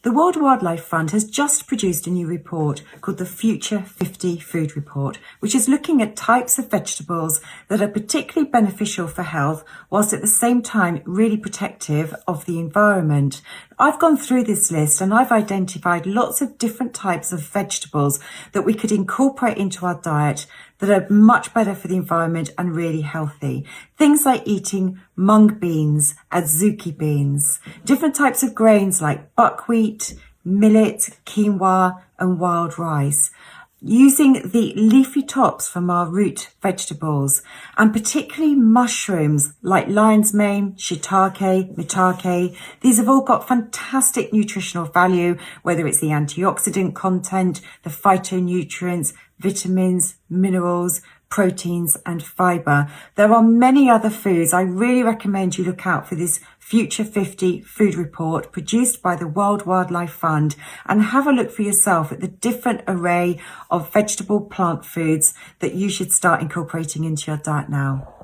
The World Wildlife Fund has just produced a new report called the Future 50 Food Report, which is looking at types of vegetables that are particularly beneficial for health, whilst at the same time really protective of the environment. I've gone through this list and I've identified lots of different types of vegetables that we could incorporate into our diet that are much better for the environment and really healthy. Things like eating mung beans, adzuki beans, different types of grains like buckwheat, millet, quinoa and wild rice. Using the leafy tops from our root vegetables, and particularly mushrooms like lion's mane, shiitake, maitake. These have all got fantastic nutritional value, whether it's the antioxidant content, the phytonutrients, vitamins, minerals, proteins and fibre. There are many other foods. I really recommend you look out for this Future 50 food report produced by the World Wildlife Fund and have a look for yourself at the different array of vegetable plant foods that you should start incorporating into your diet now.